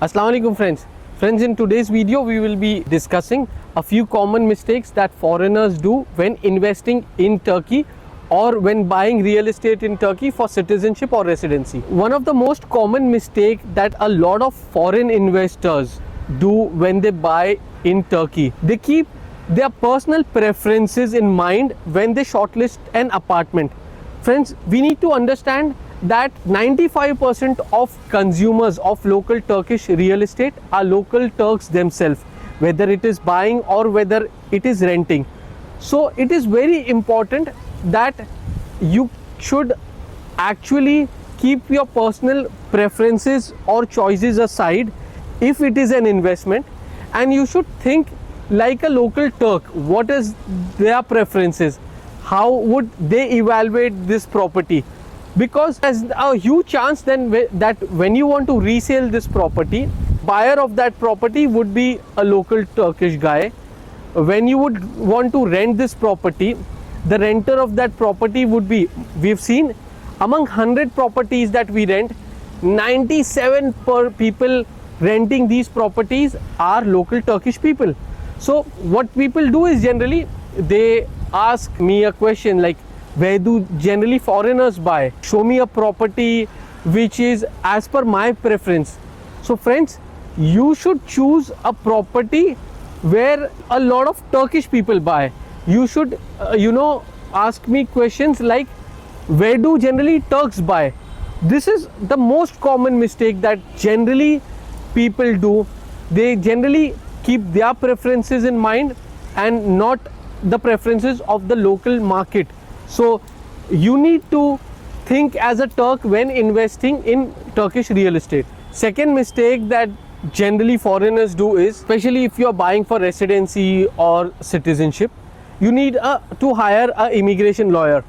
Assalamu alaikum friends. Friends, in today's video we will be discussing a few common mistakes that foreigners do when investing in Turkey or when buying real estate in Turkey for citizenship or residency. One of the most common mistake that a lot of foreign investors do when they buy in Turkey, they keep their personal preferences in mind when they shortlist an apartment. Friends, we need to understand that 95% of consumers of local Turkish real estate are local Turks themselves, whether it is buying or whether it is renting. So it is very important that you should actually keep your personal preferences or choices aside if it is an investment, and you should think like a local Turk. What is their preferences? How would they evaluate this property? Because there's a huge chance then that when you want to resell this property, buyer of that property would be a local Turkish guy. When you would want to rent this property, the renter of that property would be, we've seen among 100 properties that we rent, 97 per people renting these properties are local Turkish people. So what people do is generally they ask me a question like, where do generally foreigners buy? Show me a property which is as per my preference. So friends, you should choose a property where a lot of Turkish people buy. You should ask me questions like, where do generally Turks buy? This is the most common mistake that generally people do. They generally keep their preferences in mind and not the preferences of the local market. So you need to think as a Turk when investing in Turkish real estate. Second mistake that generally foreigners do is, especially if you are buying for residency or citizenship, you need to hire an immigration lawyer.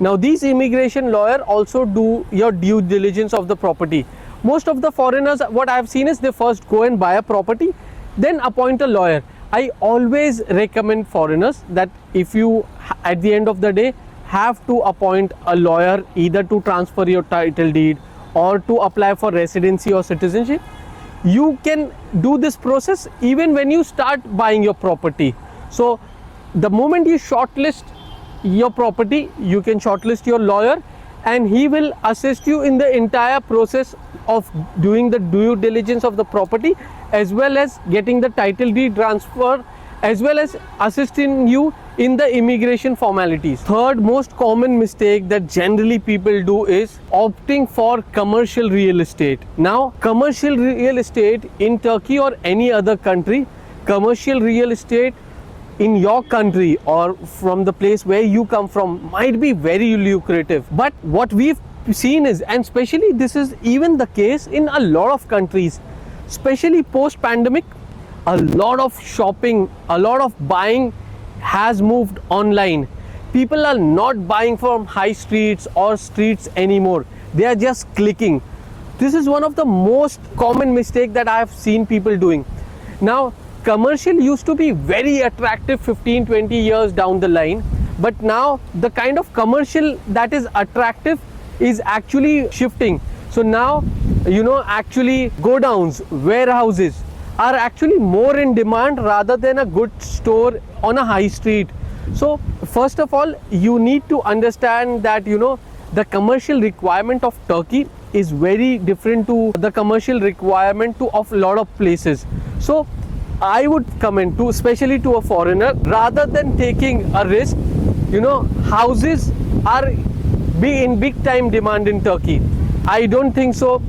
Now these immigration lawyer also do your due diligence of the property. Most of the foreigners, what I have seen is they first go and buy a property, then appoint a lawyer. I always recommend foreigners that if you at the end of the day have to appoint a lawyer either to transfer your title deed or to apply for residency or citizenship, you can do this process even when you start buying your property. So the moment you shortlist your property, you can shortlist your lawyer and he will assist you in the entire process of doing the due diligence of the property, as well as getting the title deed transfer, as well as assisting you in the immigration formalities. Third most common mistake that generally people do is opting for commercial real estate. Now commercial real estate in Turkey or any other country, commercial real estate in your country or from the place where you come from might be very lucrative. But what we've seen is, and especially this is even the case in a lot of countries, especially post pandemic, a lot of shopping, a lot of buying has moved online. People are not buying from high streets or streets anymore. They are just clicking. This is one of the most common mistake that I have seen people doing. Now commercial used to be very attractive 15-20 years down the line, but now the kind of commercial that is attractive is actually shifting. So now actually go downs, warehouses are actually more in demand rather than a good store on a high street. So first of all, you need to understand that the commercial requirement of Turkey is very different to the commercial requirement of a lot of places. So I would commend to, especially to a foreigner, rather than taking a risk, houses are in big time demand in Turkey. I don't think so.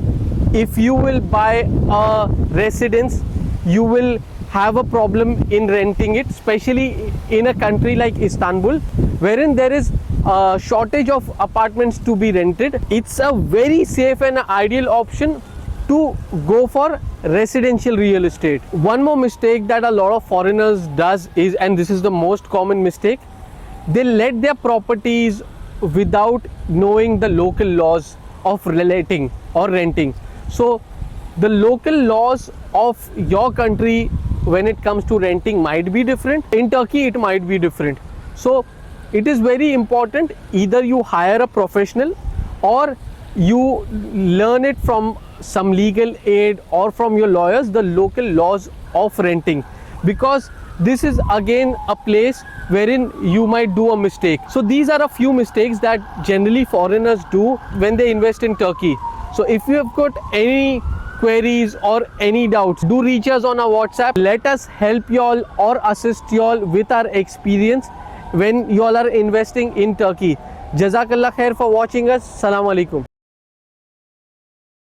If you will buy a residence, you will have a problem in renting it, especially in a country like Istanbul, wherein there is a shortage of apartments to be rented. It's a very safe and ideal option to go for residential real estate. One more mistake that a lot of foreigners does is, and this is the most common mistake, they let their properties without knowing the local laws of relating or renting. So the local laws of your country when it comes to renting might be different. In Turkey it might be different. So it is very important, either you hire a professional or you learn it from some legal aid or from your lawyers, the local laws of renting, because this is again a place wherein you might do a mistake. So these are a few mistakes that generally foreigners do when they invest in Turkey. So if you have got any queries or any doubts, do reach us on our WhatsApp. Let us help you all or assist you all with our experience when you all are investing in Turkey. Jazakallah khair for watching us. Assalamu alaikum.